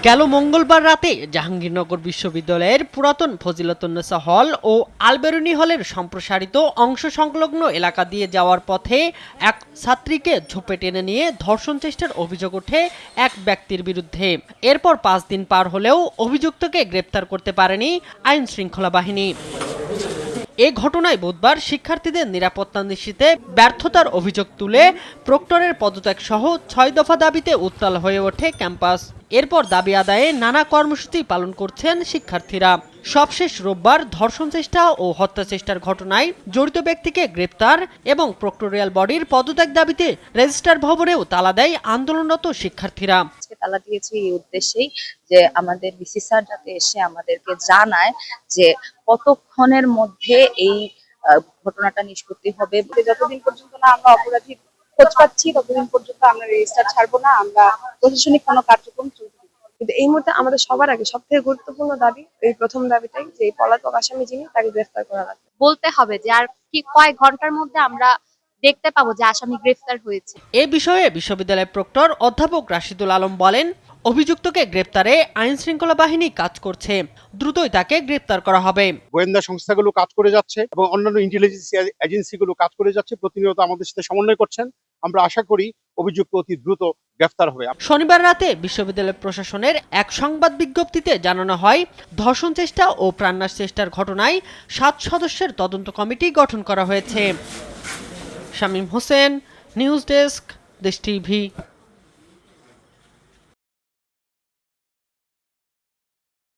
গেল মঙ্গলবার রাতে জাহাঙ্গীরনগর বিশ্ববিদ্যালয়ের পুরাতন ফজিলাতুন্নেসা হল ও আলবেরুনি হলের সম্প্রসারিত অংশ সংলগ্ন এলাকা দিয়ে যাওয়ার পথে এক ছাত্রীকে ঝোপে টেনে নিয়ে ধর্ষণ চেষ্টার অভিযোগ ওঠে এক ব্যক্তির বিরুদ্ধে। এরপর 5 দিন পার হলেও অভিযুক্তকে গ্রেপ্তার করতে পারেনি আইন শৃঙ্খলা বাহিনী। এ ঘটনায় বুধবার শিক্ষার্থীদের নিরাপত্তা নিশ্চিতে ব্যর্থতার অভিযোগ তুলে প্রক্টরের পদত্যাগ সহ 6 দফা দাবিতে উত্তাল হয়ে ওঠে ক্যাম্পাস। এরপর দাবি আদায়ে নানা কর্মসূচি পালন করছেন শিক্ষার্থীরা। সবশেষ রোববার ধর্ষণ চেষ্টা ও হত্যা চেষ্টার ঘটনায় জড়িত ব্যক্তিকে গ্রেপ্তার এবং প্রক্টোরিয়াল বডির পদত্যাগ দাবিতে রেজিস্ট্রার ভবনেও তালা দেয় আন্দোলনরত শিক্ষার্থীরা। তালা দিয়েছি এই উদ্দেশ্যেই যে আমাদের ভিসি স্যার যাতে এসে আমাদেরকে জানায় যে কতক্ষণের মধ্যে এই ঘটনাটা নিষ্পত্তি হবে। যতদিন পর্যন্ত না আমরা অপরাধী খোঁজ পাচ্ছি ততদিন পর্যন্ত আমরা রেজিস্টার ছাড়বো না, আমরা প্রশাসনিক কোনো কার্যক্রম চলতে দিব। কিন্তু এই মুহূর্তে আমাদের সবার আগে সবথেকে গুরুত্বপূর্ণ দাবি, এই প্রথম দাবিটাই যে পলাতক আসামি যিনি তাকে গ্রেফতার করা লাগবে। বলতে হবে যে আর কি কয়েক ঘন্টার মধ্যে আমরা দেখতে পাবো যে আসামি গ্রেফতার হয়েছে। এ বিষয়ে বিশ্ববিদ্যালয়ের প্রক্টর অধ্যাপক রাশিদুল আলম বলেন, অভিযুক্তকে গ্রেপ্তারে আইন শৃঙ্খলা বাহিনী কাজ করছে, দ্রুতই তাকে গ্রেপ্তার করা হবে। গোয়েন্দা সংস্থাগুলো কাজ করে যাচ্ছে এবং অন্যান্য ইন্টেলিজেন্স এজেন্সিগুলো কাজ করে যাচ্ছে, প্রতিনিয়ত আমাদের সাথে সমন্বয় করছেন। আমরা আশা করি অভিযুক্ত অতি দ্রুত গ্রেফতার হবে। শনিবার রাতে বিশ্ববিদ্যালয় প্রশাসনের এক সংবাদ বিজ্ঞপ্তিতে জানানো হয়, ধর্ষণ চেষ্টা ও প্রাণনাশ চেষ্টার ঘটনায় 7 সদস্যের তদন্ত কমিটি গঠন করা হয়েছে। শামীম হোসেন, নিউজ ডেস্ক, দেশ টিভি।